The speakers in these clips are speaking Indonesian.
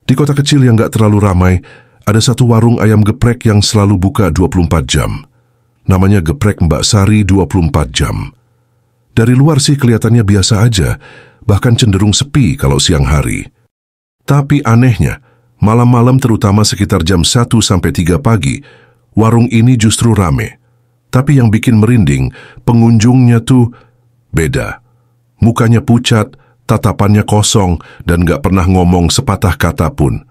Di kota kecil yang gak terlalu ramai, ada satu warung ayam geprek yang selalu buka 24 jam. Namanya Geprek Mbak Sari 24 jam. Dari luar sih kelihatannya biasa aja, bahkan cenderung sepi kalau siang hari. Tapi anehnya, malam-malam terutama sekitar jam 1-3 pagi, warung ini justru rame. Tapi yang bikin merinding, pengunjungnya tuh beda. Mukanya pucat, tatapannya kosong, dan gak pernah ngomong sepatah kata pun.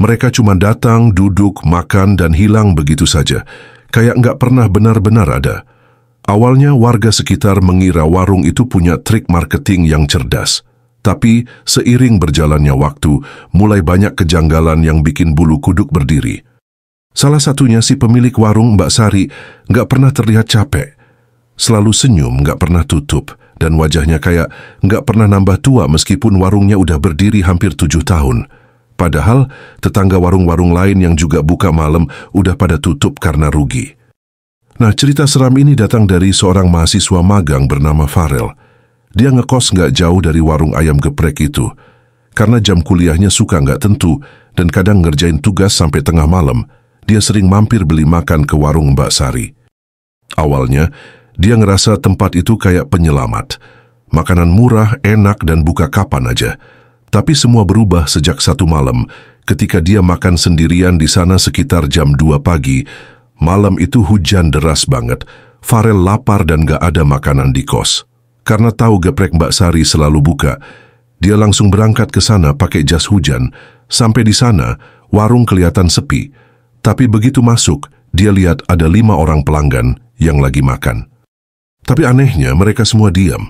Mereka cuma datang, duduk, makan, dan hilang begitu saja. Kayak gak pernah benar-benar ada. Awalnya warga sekitar mengira warung itu punya trik marketing yang cerdas. Tapi seiring berjalannya waktu, mulai banyak kejanggalan yang bikin bulu kuduk berdiri. Salah satunya si pemilik warung Mbak Sari gak pernah terlihat capek. Selalu senyum, gak pernah tutup. Dan wajahnya kayak nggak pernah nambah tua meskipun warungnya udah berdiri hampir 7 tahun. Padahal tetangga warung-warung lain yang juga buka malam udah pada tutup karena rugi. Nah, cerita seram ini datang dari seorang mahasiswa magang bernama Farel. Dia ngekos nggak jauh dari warung ayam geprek itu. Karena jam kuliahnya suka nggak tentu dan kadang ngerjain tugas sampai tengah malam, dia sering mampir beli makan ke warung Mbak Sari. Awalnya, dia ngerasa tempat itu kayak penyelamat. Makanan murah, enak, dan buka kapan aja. Tapi semua berubah sejak satu malam, ketika dia makan sendirian di sana sekitar jam 2 pagi. Malam itu hujan deras banget. Farel lapar dan gak ada makanan di kos. Karena tahu Geprek Mbak Sari selalu buka, dia langsung berangkat ke sana pakai jas hujan. Sampai di sana, warung kelihatan sepi. Tapi begitu masuk, dia lihat ada 5 orang pelanggan yang lagi makan. Tapi anehnya mereka semua diam.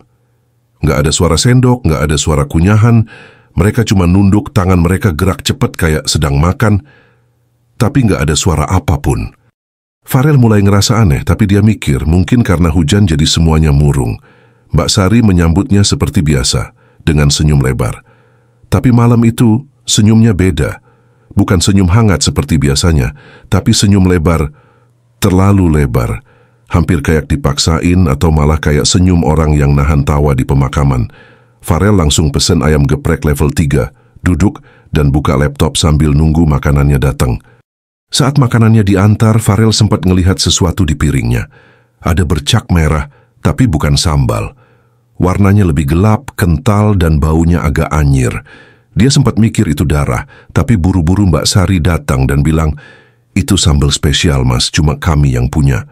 Nggak ada suara sendok, nggak ada suara kunyahan. Mereka cuma nunduk, tangan mereka gerak cepat kayak sedang makan. Tapi nggak ada suara apapun. Farel mulai ngerasa aneh, tapi dia mikir mungkin karena hujan jadi semuanya murung. Mbak Sari menyambutnya seperti biasa, dengan senyum lebar. Tapi malam itu senyumnya beda. Bukan senyum hangat seperti biasanya, tapi senyum lebar, terlalu lebar. Hampir kayak dipaksain atau malah kayak senyum orang yang nahan tawa di pemakaman. Farel langsung pesen ayam geprek level 3, duduk dan buka laptop sambil nunggu makanannya datang. Saat makanannya diantar, Farel sempat ngelihat sesuatu di piringnya. Ada bercak merah, tapi bukan sambal. Warnanya lebih gelap, kental, dan baunya agak anyir. Dia sempat mikir itu darah, tapi buru-buru Mbak Sari datang dan bilang, "Itu sambal spesial, Mas, cuma kami yang punya."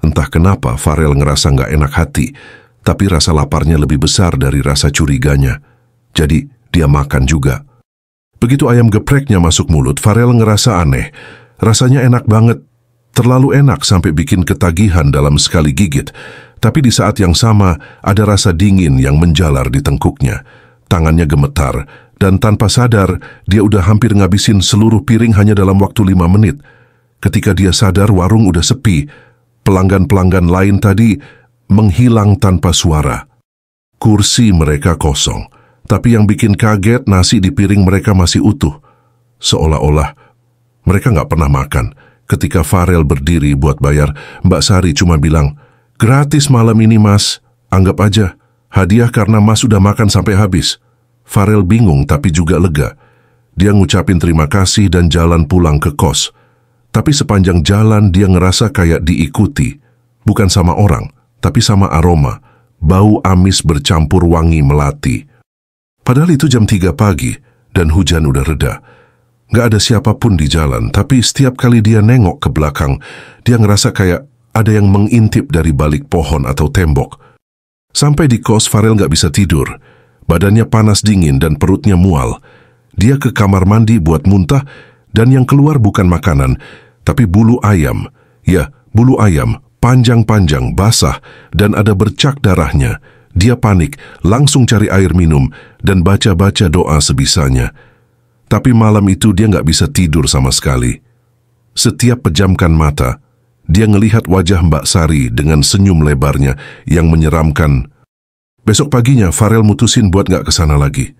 Entah kenapa Farel ngerasa nggak enak hati, tapi rasa laparnya lebih besar dari rasa curiganya. Jadi dia makan juga. Begitu ayam gepreknya masuk mulut, Farel ngerasa aneh. Rasanya enak banget, terlalu enak sampai bikin ketagihan dalam sekali gigit. Tapi di saat yang sama ada rasa dingin yang menjalar di tengkuknya. Tangannya gemetar, dan tanpa sadar dia udah hampir ngabisin seluruh piring hanya dalam waktu 5 menit. Ketika dia sadar warung udah sepi, pelanggan-pelanggan lain tadi menghilang tanpa suara. Kursi mereka kosong, tapi yang bikin kaget nasi di piring mereka masih utuh. Seolah-olah mereka nggak pernah makan. Ketika Farel berdiri buat bayar, Mbak Sari cuma bilang, "Gratis malam ini, Mas. Anggap aja, hadiah karena Mas sudah makan sampai habis." Farel bingung tapi juga lega. Dia ngucapin terima kasih dan jalan pulang ke kos. Tapi sepanjang jalan dia ngerasa kayak diikuti. Bukan sama orang, tapi sama aroma. Bau amis bercampur wangi melati. Padahal itu jam 3 pagi dan hujan udah reda. Nggak ada siapapun di jalan, tapi setiap kali dia nengok ke belakang, dia ngerasa kayak ada yang mengintip dari balik pohon atau tembok. Sampai di kos, Farel nggak bisa tidur. Badannya panas dingin dan perutnya mual. Dia ke kamar mandi buat muntah, dan yang keluar bukan makanan, tapi bulu ayam. Ya, bulu ayam, panjang-panjang, basah, dan ada bercak darahnya. Dia panik, langsung cari air minum, dan baca-baca doa sebisanya. Tapi malam itu dia nggak bisa tidur sama sekali. Setiap pejamkan mata, dia ngelihat wajah Mbak Sari dengan senyum lebarnya yang menyeramkan. Besok paginya, Farel mutusin buat nggak kesana lagi.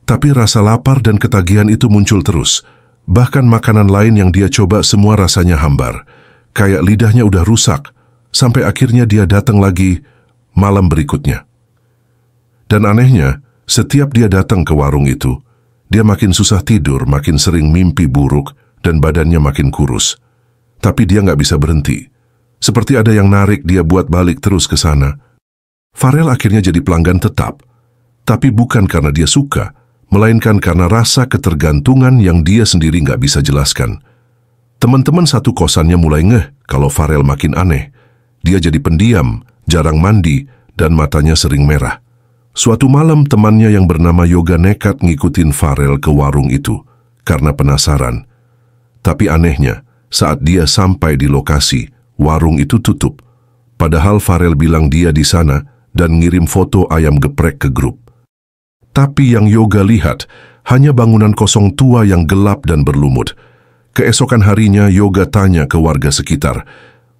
Tapi rasa lapar dan ketagihan itu muncul terus. Bahkan makanan lain yang dia coba semua rasanya hambar. Kayak lidahnya udah rusak. Sampai akhirnya dia datang lagi malam berikutnya. Dan anehnya, setiap dia datang ke warung itu, Dia makin susah tidur, makin sering mimpi buruk, dan badannya makin kurus. Tapi dia nggak bisa berhenti. Seperti ada yang narik dia buat balik terus ke sana. Farel akhirnya jadi pelanggan tetap. Tapi bukan karena dia suka, melainkan karena rasa ketergantungan yang dia sendiri nggak bisa jelaskan. Teman-teman satu kosannya mulai ngeh kalau Farel makin aneh. Dia jadi pendiam, jarang mandi, dan matanya sering merah. Suatu malam temannya yang bernama Yoga nekat ngikutin Farel ke warung itu karena penasaran. Tapi anehnya, saat dia sampai di lokasi, warung itu tutup. Padahal Farel bilang dia di sana dan ngirim foto ayam geprek ke grup. Tapi yang Yoga lihat hanya bangunan kosong tua yang gelap dan berlumut. Keesokan harinya Yoga tanya ke warga sekitar.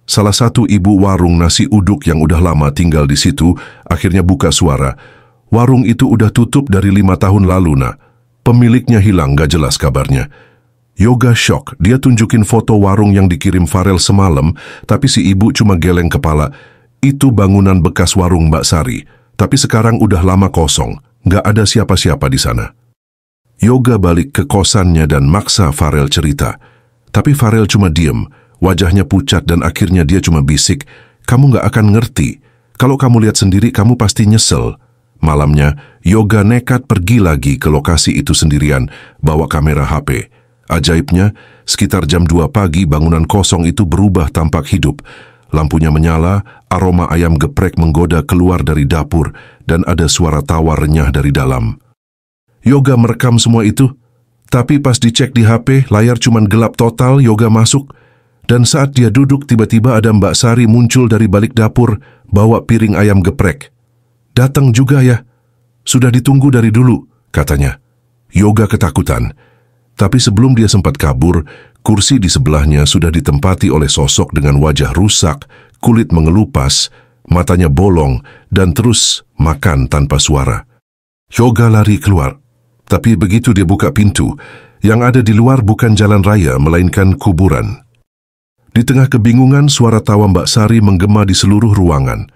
Salah satu ibu warung nasi uduk yang udah lama tinggal di situ akhirnya buka suara. Warung itu udah tutup dari 5 tahun lalu, nak. Pemiliknya hilang, gak jelas kabarnya. Yoga shock, dia tunjukin foto warung yang dikirim Farel semalam, tapi si ibu cuma geleng kepala. Itu bangunan bekas warung Mbak Sari, tapi sekarang udah lama kosong, gak ada siapa-siapa di sana. Yoga balik ke kosannya dan maksa Farel cerita. Tapi Farel cuma diem, wajahnya pucat dan akhirnya dia cuma bisik, "Kamu gak akan ngerti. Kalau kamu lihat sendiri, kamu pasti nyesel." Malamnya, Yoga nekat pergi lagi ke lokasi itu sendirian, bawa kamera HP. Ajaibnya, sekitar jam 2 pagi bangunan kosong itu berubah tampak hidup. Lampunya menyala, aroma ayam geprek menggoda keluar dari dapur, dan ada suara tawa renyah dari dalam. Yoga merekam semua itu, tapi pas dicek di HP, layar cuman gelap total. Yoga masuk, dan saat dia duduk, tiba-tiba ada Mbak Sari muncul dari balik dapur, bawa piring ayam geprek. "Datang juga ya? Sudah ditunggu dari dulu," katanya. Yoga ketakutan. Tapi sebelum dia sempat kabur, kursi di sebelahnya sudah ditempati oleh sosok dengan wajah rusak, kulit mengelupas, matanya bolong, dan terus makan tanpa suara. Yoga lari keluar. Tapi begitu dia buka pintu, yang ada di luar bukan jalan raya, melainkan kuburan. Di tengah kebingungan, suara tawa Mbak Sari menggema di seluruh ruangan.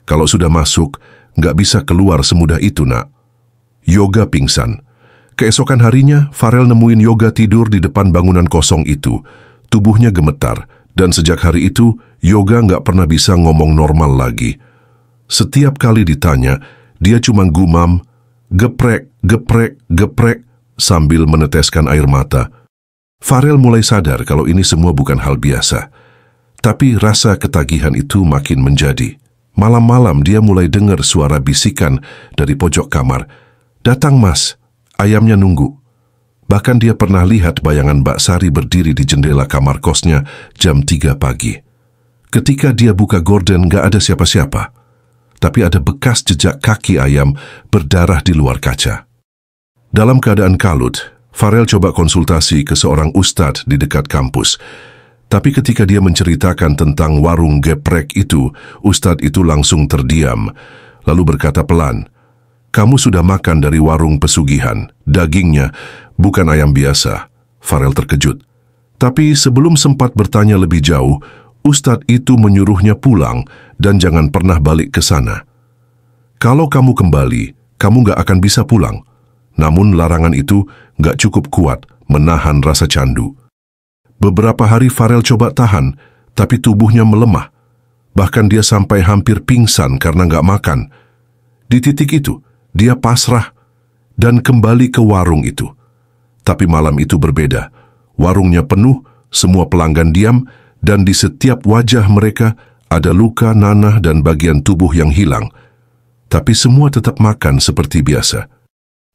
"Kalau sudah masuk, nggak bisa keluar semudah itu, nak." Yoga pingsan. Keesokan harinya, Farel nemuin Yoga tidur di depan bangunan kosong itu. Tubuhnya gemetar, dan sejak hari itu, Yoga nggak pernah bisa ngomong normal lagi. Setiap kali ditanya, dia cuma gumam, "Geprek, geprek, geprek," sambil meneteskan air mata. Farel mulai sadar kalau ini semua bukan hal biasa. Tapi rasa ketagihan itu makin menjadi. Malam-malam dia mulai dengar suara bisikan dari pojok kamar. "Datang, Mas, ayamnya nunggu." Bahkan dia pernah lihat bayangan Mbak Sari berdiri di jendela kamar kosnya jam 3 pagi. Ketika dia buka gorden, gak ada siapa-siapa. Tapi ada bekas jejak kaki ayam berdarah di luar kaca. Dalam keadaan kalut, Farel coba konsultasi ke seorang ustadz di dekat kampus. Tapi ketika dia menceritakan tentang warung geprek itu, ustadz itu langsung terdiam, lalu berkata pelan, "Kamu sudah makan dari warung pesugihan. Dagingnya bukan ayam biasa." Farel terkejut. Tapi sebelum sempat bertanya lebih jauh, ustadz itu menyuruhnya pulang dan jangan pernah balik ke sana. "Kalau kamu kembali, kamu gak akan bisa pulang." Namun larangan itu gak cukup kuat menahan rasa candu. Beberapa hari Farel coba tahan, tapi tubuhnya melemah. Bahkan dia sampai hampir pingsan karena gak makan. Di titik itu, dia pasrah dan kembali ke warung itu. Tapi malam itu berbeda. Warungnya penuh, semua pelanggan diam, dan di setiap wajah mereka ada luka, nanah, dan bagian tubuh yang hilang. Tapi semua tetap makan seperti biasa.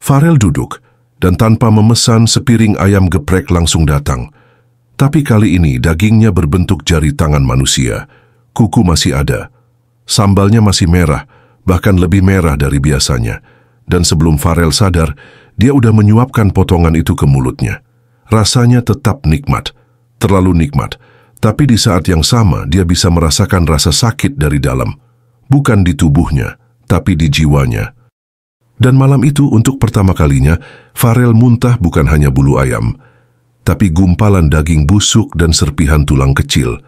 Farel duduk, dan tanpa memesan sepiring ayam geprek langsung datang. Tapi kali ini dagingnya berbentuk jari tangan manusia. Kuku masih ada. Sambalnya masih merah, bahkan lebih merah dari biasanya. Dan sebelum Farel sadar, dia udah menyuapkan potongan itu ke mulutnya. Rasanya tetap nikmat, terlalu nikmat. Tapi di saat yang sama, dia bisa merasakan rasa sakit dari dalam. Bukan di tubuhnya, tapi di jiwanya. Dan malam itu untuk pertama kalinya, Farel muntah bukan hanya bulu ayam, tapi gumpalan daging busuk dan serpihan tulang kecil.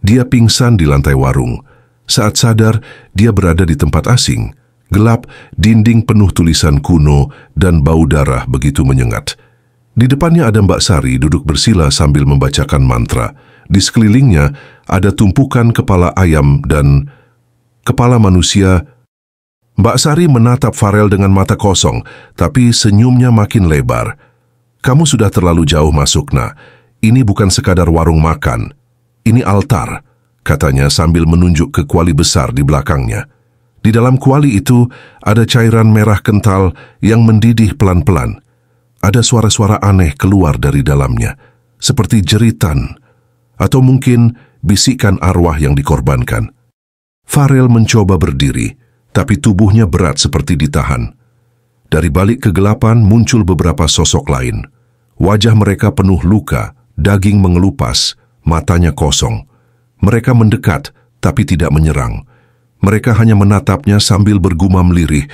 Dia pingsan di lantai warung. Saat sadar, dia berada di tempat asing. Gelap, dinding penuh tulisan kuno, dan bau darah begitu menyengat. Di depannya ada Mbak Sari duduk bersila sambil membacakan mantra. Di sekelilingnya ada tumpukan kepala ayam dan kepala manusia. Mbak Sari menatap Farel dengan mata kosong, tapi senyumnya makin lebar. "Kamu sudah terlalu jauh masuk, Nak. Ini bukan sekadar warung makan. Ini altar," katanya sambil menunjuk ke kuali besar di belakangnya. Di dalam kuali itu ada cairan merah kental yang mendidih pelan-pelan. Ada suara-suara aneh keluar dari dalamnya, seperti jeritan, atau mungkin bisikan arwah yang dikorbankan. Farel mencoba berdiri, tapi tubuhnya berat seperti ditahan. Dari balik kegelapan muncul beberapa sosok lain. Wajah mereka penuh luka, daging mengelupas, matanya kosong. Mereka mendekat, tapi tidak menyerang. Mereka hanya menatapnya sambil bergumam lirih,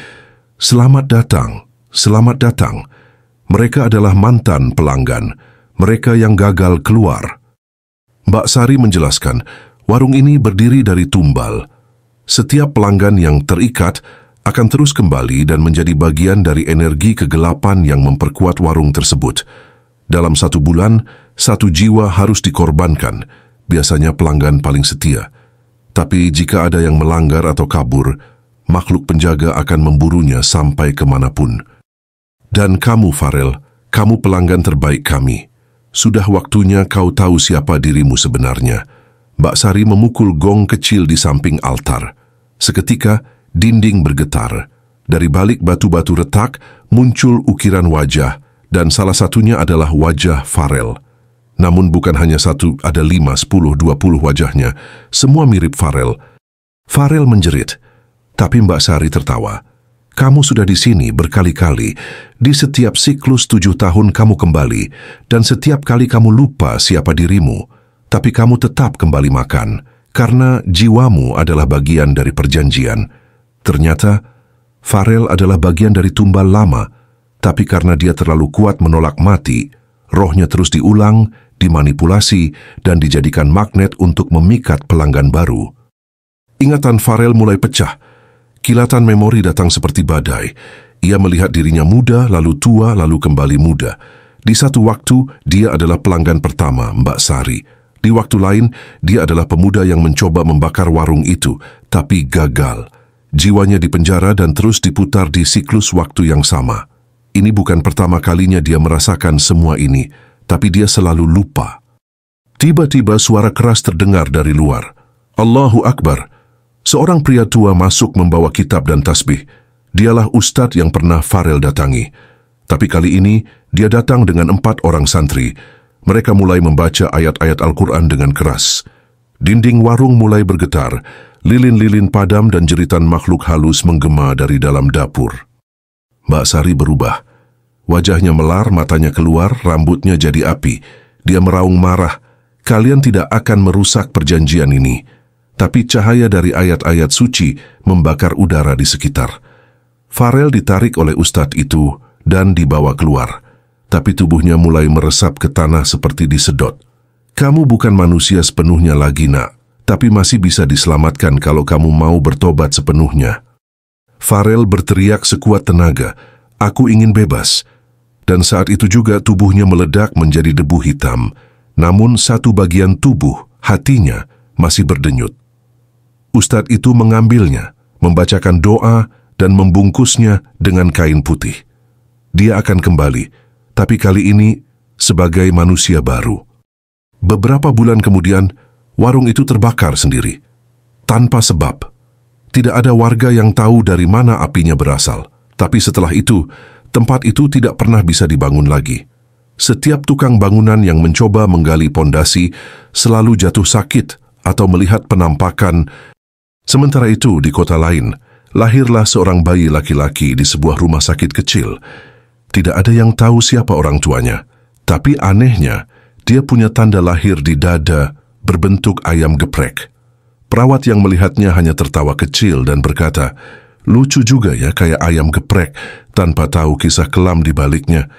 "Selamat datang, selamat datang." Mereka adalah mantan pelanggan, mereka yang gagal keluar. Mbak Sari menjelaskan, warung ini berdiri dari tumbal. Setiap pelanggan yang terikat akan terus kembali dan menjadi bagian dari energi kegelapan yang memperkuat warung tersebut. Dalam 1 bulan, 1 jiwa harus dikorbankan, biasanya pelanggan paling setia. Tapi jika ada yang melanggar atau kabur, makhluk penjaga akan memburunya sampai kemanapun. Dan kamu, Farel, kamu pelanggan terbaik kami. Sudah waktunya kau tahu siapa dirimu sebenarnya. Mbak Sari memukul gong kecil di samping altar. Seketika, dinding bergetar. Dari balik batu-batu retak, muncul ukiran wajah, dan salah satunya adalah wajah Farel. Namun bukan hanya satu, ada 5, 10, 20 wajahnya. Semua mirip Farel. Farel menjerit, tapi Mbak Sari tertawa. "Kamu sudah di sini berkali-kali. Di setiap siklus 7 tahun kamu kembali, dan setiap kali kamu lupa siapa dirimu. Tapi kamu tetap kembali makan, karena jiwamu adalah bagian dari perjanjian." Ternyata, Farel adalah bagian dari tumbal lama, tapi karena dia terlalu kuat menolak mati, rohnya terus diulang, dimanipulasi, dan dijadikan magnet untuk memikat pelanggan baru. Ingatan Farel mulai pecah. Kilatan memori datang seperti badai. Ia melihat dirinya muda, lalu tua, lalu kembali muda. Di satu waktu, dia adalah pelanggan pertama, Mbak Sari. Di waktu lain, dia adalah pemuda yang mencoba membakar warung itu, tapi gagal. Jiwanya dipenjara dan terus diputar di siklus waktu yang sama. Ini bukan pertama kalinya dia merasakan semua ini, tapi dia selalu lupa. Tiba-tiba suara keras terdengar dari luar. "Allahu Akbar." Seorang pria tua masuk membawa kitab dan tasbih. Dialah ustadz yang pernah Farel datangi. Tapi kali ini, dia datang dengan 4 orang santri. Mereka mulai membaca ayat-ayat Al-Quran dengan keras. Dinding warung mulai bergetar. Lilin-lilin padam dan jeritan makhluk halus menggema dari dalam dapur. Mbak Sari berubah. Wajahnya melar, matanya keluar, rambutnya jadi api. Dia meraung marah. "Kalian tidak akan merusak perjanjian ini." Tapi cahaya dari ayat-ayat suci membakar udara di sekitar. Farel ditarik oleh ustadz itu dan dibawa keluar. Tapi tubuhnya mulai meresap ke tanah seperti disedot. "Kamu bukan manusia sepenuhnya lagi, Nak. Tapi masih bisa diselamatkan kalau kamu mau bertobat sepenuhnya." Farel berteriak sekuat tenaga, "Aku ingin bebas." Dan saat itu juga tubuhnya meledak menjadi debu hitam. Namun satu bagian tubuh, hatinya, masih berdenyut. Ustadz itu mengambilnya, membacakan doa, dan membungkusnya dengan kain putih. Dia akan kembali, tapi kali ini sebagai manusia baru. Beberapa bulan kemudian, warung itu terbakar sendiri. Tanpa sebab. Tidak ada warga yang tahu dari mana apinya berasal. Tapi setelah itu, tempat itu tidak pernah bisa dibangun lagi. Setiap tukang bangunan yang mencoba menggali pondasi selalu jatuh sakit atau melihat penampakan. Sementara itu, di kota lain, lahirlah seorang bayi laki-laki di sebuah rumah sakit kecil. Tidak ada yang tahu siapa orang tuanya. Tapi anehnya, dia punya tanda lahir di dada berbentuk ayam geprek. Perawat yang melihatnya hanya tertawa kecil dan berkata, "Lucu juga ya kayak ayam geprek," tanpa tahu kisah kelam di baliknya.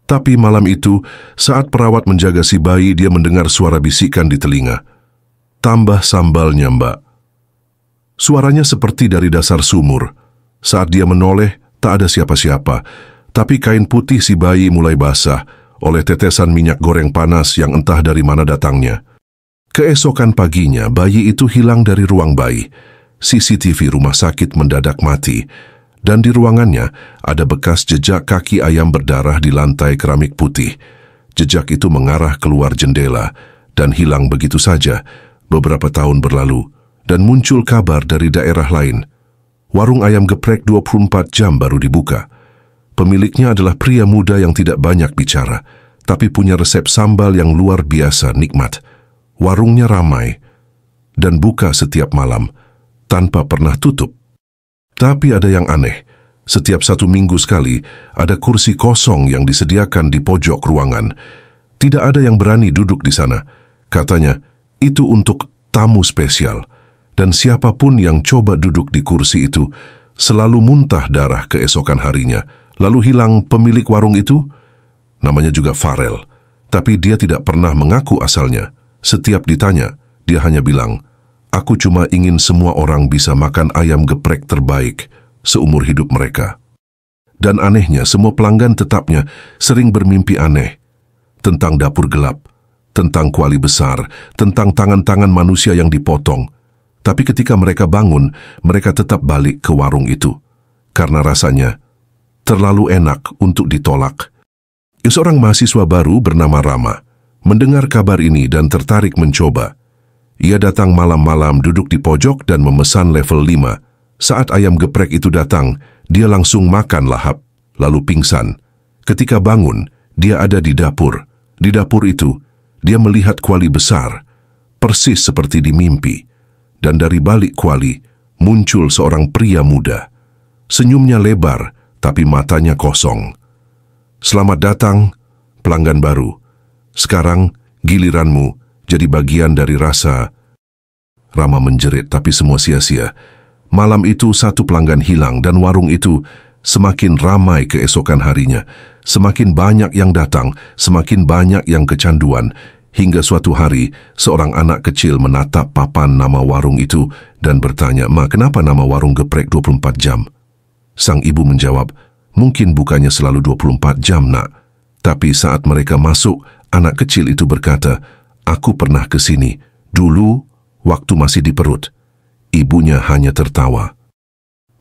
Tapi malam itu, saat perawat menjaga si bayi, dia mendengar suara bisikan di telinga. "Tambah sambalnya, Mbak." Suaranya seperti dari dasar sumur. Saat dia menoleh, tak ada siapa-siapa, tapi kain putih si bayi mulai basah oleh tetesan minyak goreng panas yang entah dari mana datangnya. Keesokan paginya, bayi itu hilang dari ruang bayi. CCTV rumah sakit mendadak mati, dan di ruangannya ada bekas jejak kaki ayam berdarah di lantai keramik putih. Jejak itu mengarah keluar jendela dan hilang begitu saja. Beberapa tahun berlalu, dan muncul kabar dari daerah lain. Warung ayam geprek 24 jam baru dibuka. Pemiliknya adalah pria muda yang tidak banyak bicara, tapi punya resep sambal yang luar biasa nikmat. Warungnya ramai dan buka setiap malam, tanpa pernah tutup. Tapi ada yang aneh. Setiap 1 minggu sekali, ada kursi kosong yang disediakan di pojok ruangan. Tidak ada yang berani duduk di sana. Katanya, itu untuk tamu spesial. Dan siapapun yang coba duduk di kursi itu, selalu muntah darah keesokan harinya. Lalu hilang pemilik warung itu. Namanya juga Farel. Tapi dia tidak pernah mengaku asalnya. Setiap ditanya, dia hanya bilang, "Aku cuma ingin semua orang bisa makan ayam geprek terbaik seumur hidup mereka." Dan anehnya, semua pelanggan tetapnya sering bermimpi aneh. Tentang dapur gelap, tentang kuali besar, tentang tangan-tangan manusia yang dipotong. Tapi ketika mereka bangun, mereka tetap balik ke warung itu. Karena rasanya terlalu enak untuk ditolak. Seorang mahasiswa baru bernama Rama mendengar kabar ini dan tertarik mencoba. Ia datang malam-malam duduk di pojok dan memesan level 5. Saat ayam geprek itu datang, dia langsung makan lahap, lalu pingsan. Ketika bangun, dia ada di dapur. Di dapur itu, dia melihat kuali besar, persis seperti di mimpi. Dan dari balik kuali, muncul seorang pria muda. Senyumnya lebar, tapi matanya kosong. "Selamat datang, pelanggan baru. Sekarang, giliranmu jadi bagian dari rasa..." Rama menjerit, tapi semua sia-sia. Malam itu satu pelanggan hilang dan warung itu semakin ramai keesokan harinya. Semakin banyak yang datang, semakin banyak yang kecanduan. Hingga suatu hari, seorang anak kecil menatap papan nama warung itu dan bertanya, "Ma, kenapa nama warung geprek 24 jam?" Sang ibu menjawab, "Mungkin bukannya selalu 24 jam, nak. Tapi saat mereka masuk, anak kecil itu berkata, 'Aku pernah ke sini, dulu waktu masih di perut.'" Ibunya hanya tertawa.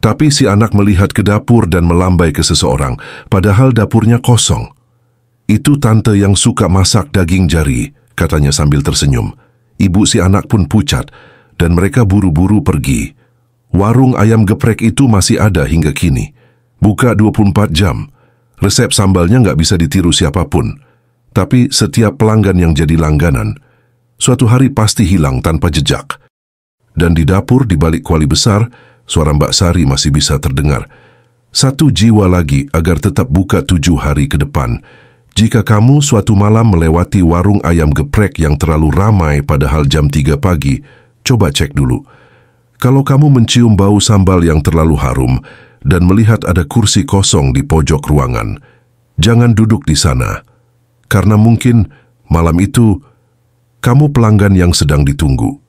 Tapi si anak melihat ke dapur dan melambai ke seseorang, padahal dapurnya kosong. "Itu tante yang suka masak daging jari," katanya sambil tersenyum. Ibu si anak pun pucat, dan mereka buru-buru pergi. Warung ayam geprek itu masih ada hingga kini. Buka 24 jam. Resep sambalnya nggak bisa ditiru siapapun. Tapi setiap pelanggan yang jadi langganan, suatu hari pasti hilang tanpa jejak. Dan di dapur di balik kuali besar, suara Mbak Sari masih bisa terdengar. "1 jiwa lagi agar tetap buka 7 hari ke depan. Jika kamu suatu malam melewati warung ayam geprek yang terlalu ramai padahal jam 3 pagi, coba cek dulu. Kalau kamu mencium bau sambal yang terlalu harum dan melihat ada kursi kosong di pojok ruangan, jangan duduk di sana. Karena mungkin malam itu kamu pelanggan yang sedang ditunggu."